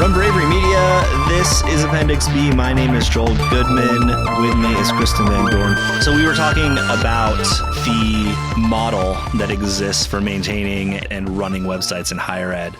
From Bravery Media, this is Appendix B. My name is Joel Goodman. With me is Kristen Van Dorn. So we were talking about the model that exists for maintaining and running websites in higher ed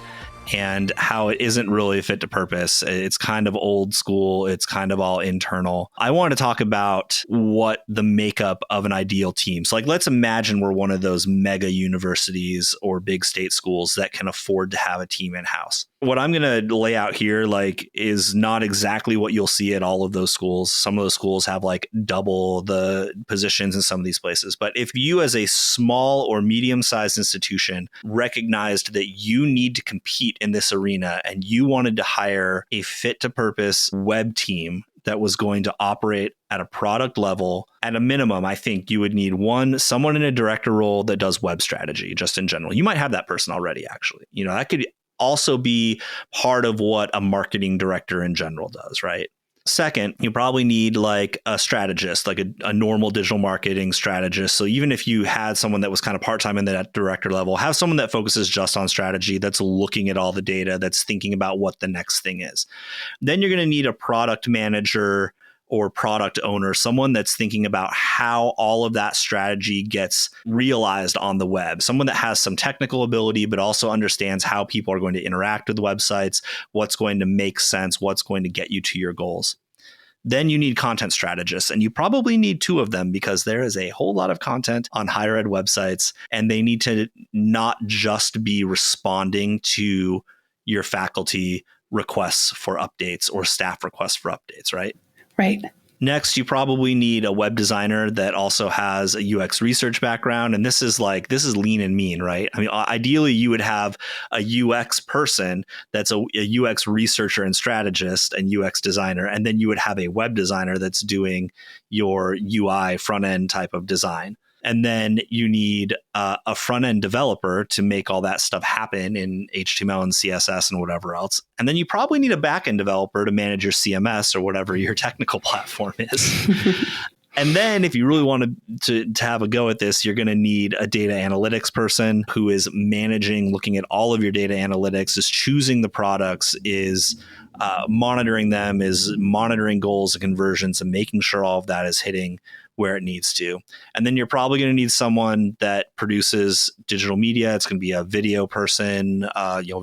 and how it isn't really fit to purpose. It's kind of old school. It's kind of all internal. I want to talk about what the makeup of an ideal team. So let's imagine we're one of those mega universities or big state schools that can afford to have a team in-house. What I'm going to lay out here is not exactly what you'll see at all of those schools. Some of those schools have double the positions in some of these places. But if you as a small or medium-sized institution recognized that you need to compete in this arena and you wanted to hire a fit-to-purpose web team that was going to operate at a product level, at a minimum, I think you would need someone in a director role that does web strategy just in general. You might have that person already, actually. That could also be part of what a marketing director in general does, right? Second, you probably need a strategist, a normal digital marketing strategist. So even if you had someone that was kind of part-time in that director level, have someone that focuses just on strategy, that's looking at all the data, that's thinking about what the next thing is. Then you're going to need a product manager or product owner, someone that's thinking about how all of that strategy gets realized on the web, someone that has some technical ability, but also understands how people are going to interact with websites, what's going to make sense, what's going to get you to your goals. Then you need content strategists, and you probably need two of them because there is a whole lot of content on higher ed websites, and they need to not just be responding to your faculty requests for updates or staff requests for updates, right? Right. Next, you probably need a web designer that also has a UX research background. And this is lean and mean, right? I mean, ideally, you would have a UX person that's a UX researcher and strategist and UX designer. And then you would have a web designer that's doing your UI front end type of design. And then you need a front-end developer to make all that stuff happen in HTML and CSS and whatever else. And then you probably need a back-end developer to manage your CMS or whatever your technical platform is. And then if you really want to have a go at this, you're going to need a data analytics person who is looking at all of your data analytics, is choosing the products, is monitoring them, is monitoring goals and conversions and making sure all of that is hitting where it needs to. And then you're probably going to need someone that produces digital media. It's going to be a video person,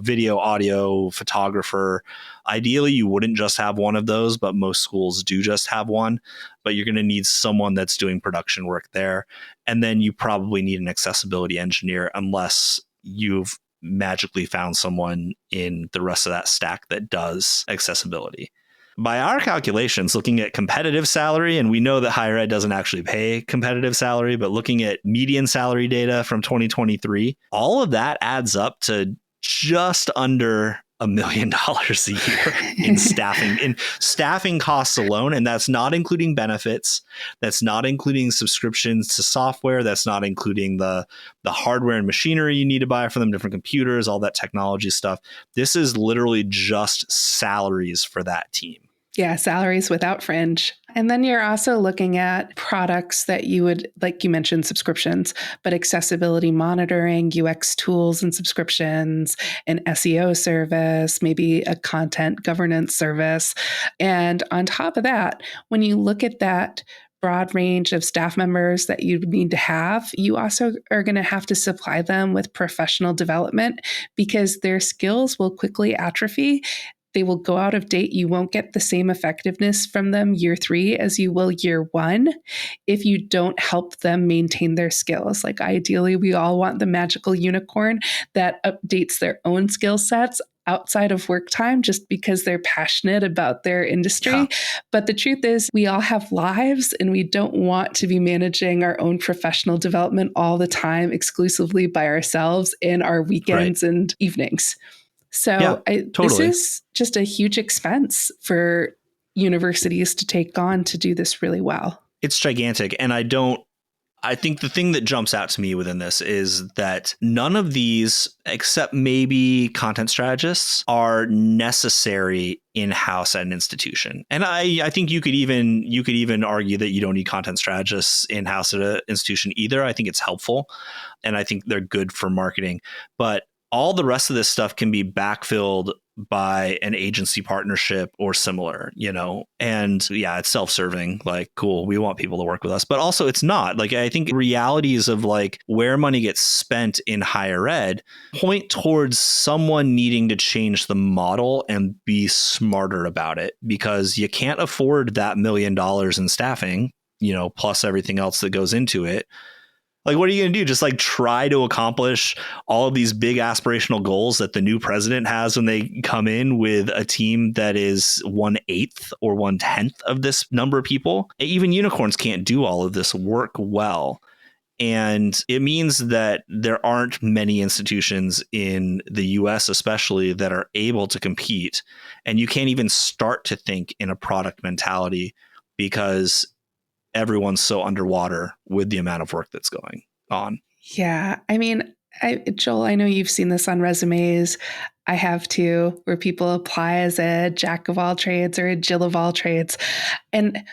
video, audio, photographer. Ideally, you wouldn't just have one of those, but most schools do just have one. But you're going to need someone that's doing production work there. And then you probably need an accessibility engineer unless you've magically found someone in the rest of that stack that does accessibility. By our calculations, looking at competitive salary, and we know that higher ed doesn't actually pay competitive salary, but looking at median salary data from 2023, all of that adds up to just under $1 million a year in staffing costs alone. And that's not including benefits. That's not including subscriptions to software. That's not including the hardware and machinery you need to buy for them, different computers, all that technology stuff. This is literally just salaries for that team. Yeah, salaries without fringe. And then you're also looking at products that you would, like you mentioned, subscriptions, but accessibility monitoring, UX tools and subscriptions, an SEO service, maybe a content governance service. And on top of that, when you look at that broad range of staff members that you need to have, you also are going to have to supply them with professional development because their skills will quickly atrophy. They will go out of date. You won't get the same effectiveness from them year 3 as you will year 1 if you don't help them maintain their skills. Ideally, we all want the magical unicorn that updates their own skill sets outside of work time just because they're passionate about their industry. Yeah. But the truth is we all have lives and we don't want to be managing our own professional development all the time exclusively by ourselves in our weekends and evenings. So This is just a huge expense for universities to take on to do this really well. It's gigantic. And I think the thing that jumps out to me within this is that none of these, except maybe content strategists, are necessary in-house at an institution. And I think you could even argue that you don't need content strategists in-house at an institution either. I think it's helpful, and I think they're good for marketing. But all the rest of this stuff can be backfilled by an agency partnership or similar, and yeah, it's self-serving, like, cool, we want people to work with us, but also it's not. Like, I think realities of like where money gets spent in higher ed point towards someone needing to change the model and be smarter about it, because you can't afford that $1 million in staffing, plus everything else that goes into it. Like, what are you going to do? Just like try to accomplish all of these big aspirational goals that the new president has when they come in with a team that is 1/8 or 1/10 of this number of people? Even unicorns can't do all of this work well. And it means that there aren't many institutions in the US, especially, that are able to compete. And you can't even start to think in a product mentality because everyone's so underwater with the amount of work that's going on. Yeah. I mean, Joel, I know you've seen this on resumes. I have too, where people apply as a jack of all trades or a Jill of all trades. And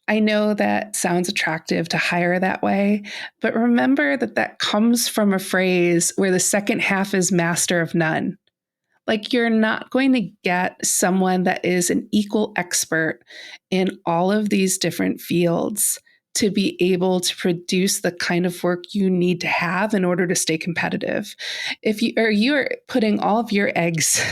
I know that sounds attractive to hire that way, but remember that that comes from a phrase where the second half is master of none. Like, you're not going to get someone that is an equal expert in all of these different fields to be able to produce the kind of work you need to have in order to stay competitive. If you're putting all of your eggs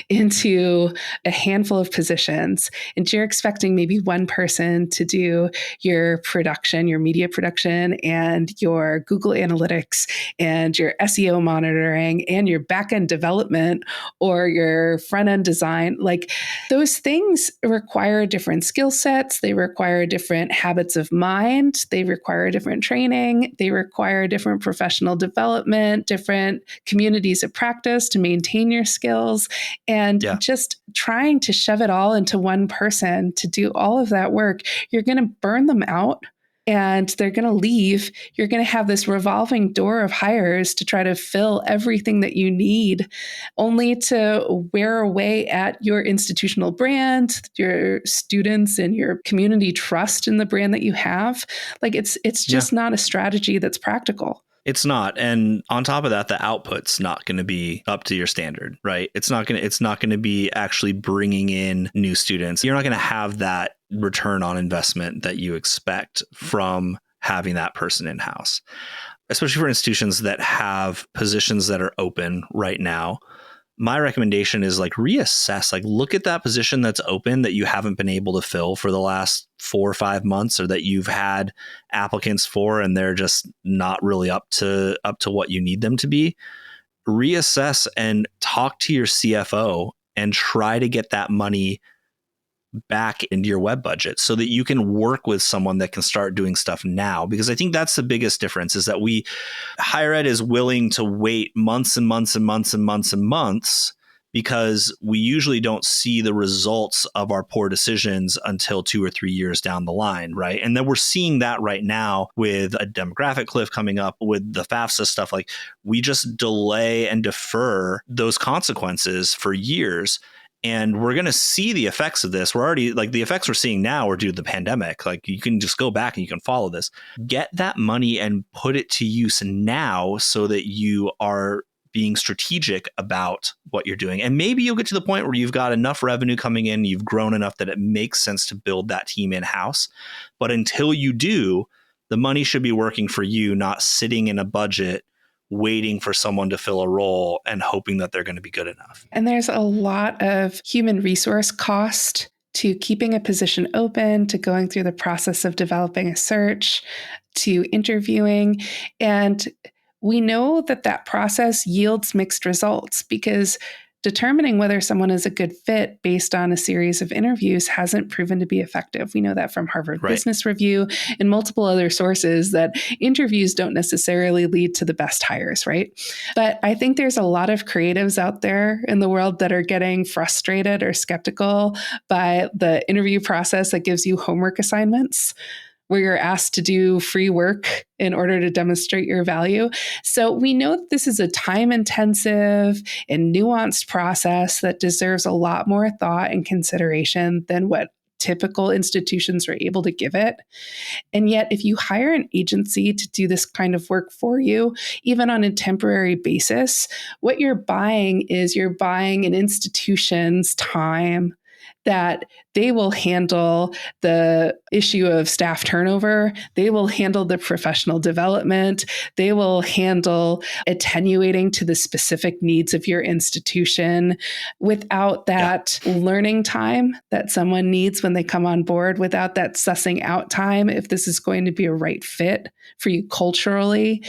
into a handful of positions, and you're expecting maybe one person to do your production, your media production, and your Google Analytics, and your SEO monitoring, and your back-end development, or your front-end design, like, those things require different skill sets. They require different habits of mind. They require different training. They require different professional development, different communities of practice to maintain your skills. And just trying to shove it all into one person to do all of that work, you're going to burn them out. And they're going to leave. You're going to have this revolving door of hires to try to fill everything that you need, only to wear away at your institutional brand, your students, and your community trust in the brand that you have. Like, it's just not a strategy that's practical. It's not. And on top of that, the output's not going to be up to your standard, right? It's not going to be actually bringing in new students. You're not going to have that return on investment that you expect from having that person in-house, especially for institutions that have positions that are open right now. My recommendation is like reassess, like look at that position that's open that you haven't been able to fill for the last 4 or 5 months, or that you've had applicants for and they're just not really up to what you need them to be. Reassess and talk to your CFO and try to get that money back into your web budget so that you can work with someone that can start doing stuff now. Because I think that's the biggest difference, is that higher ed is willing to wait months and months and months and months and months, because we usually don't see the results of our poor decisions until 2 or 3 years down the line, right? And then we're seeing that right now with a demographic cliff coming up, with the FAFSA stuff. Like, we just delay and defer those consequences for years. And we're going to see the effects of this. We're already, like, the effects we're seeing now are due to the pandemic. Like, you can just go back and you can follow this. Get that money and put it to use now so that you are being strategic about what you're doing. And maybe you'll get to the point where you've got enough revenue coming in, you've grown enough that it makes sense to build that team in-house. But until you do, the money should be working for you, not sitting in a budget waiting for someone to fill a role and hoping that they're going to be good enough. And there's a lot of human resource cost to keeping a position open, to going through the process of developing a search, to interviewing. And we know that that process yields mixed results, because determining whether someone is a good fit based on a series of interviews hasn't proven to be effective. We know that from Harvard Business Review and multiple other sources, that interviews don't necessarily lead to the best hires, right? But I think there's a lot of creatives out there in the world that are getting frustrated or skeptical by the interview process that gives you homework assignments, where you're asked to do free work in order to demonstrate your value. So we know that this is a time-intensive and nuanced process that deserves a lot more thought and consideration than what typical institutions are able to give it. And yet, if you hire an agency to do this kind of work for you, even on a temporary basis, what you're buying is you're buying an institution's time that they will handle the issue of staff turnover. They will handle the professional development. They will handle attenuating to the specific needs of your institution without that learning time that someone needs when they come on board, without that sussing out time if this is going to be a right fit for you culturally.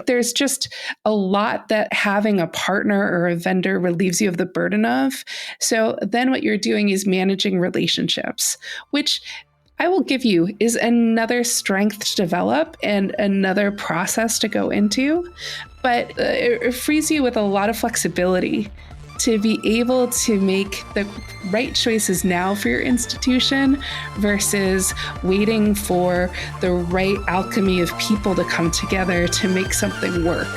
There's just a lot that having a partner or a vendor relieves you of the burden of. So then what you're doing is managing relationships, which I will give you is another strength to develop and another process to go into. But it frees you with a lot of flexibility to be able to make the right choices now for your institution versus waiting for the right alchemy of people to come together to make something work.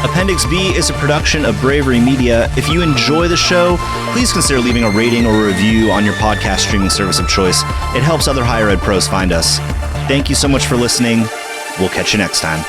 Appendix B is a production of Bravery Media. If you enjoy the show, please consider leaving a rating or a review on your podcast streaming service of choice. It helps other higher ed pros find us. Thank you so much for listening. We'll catch you next time.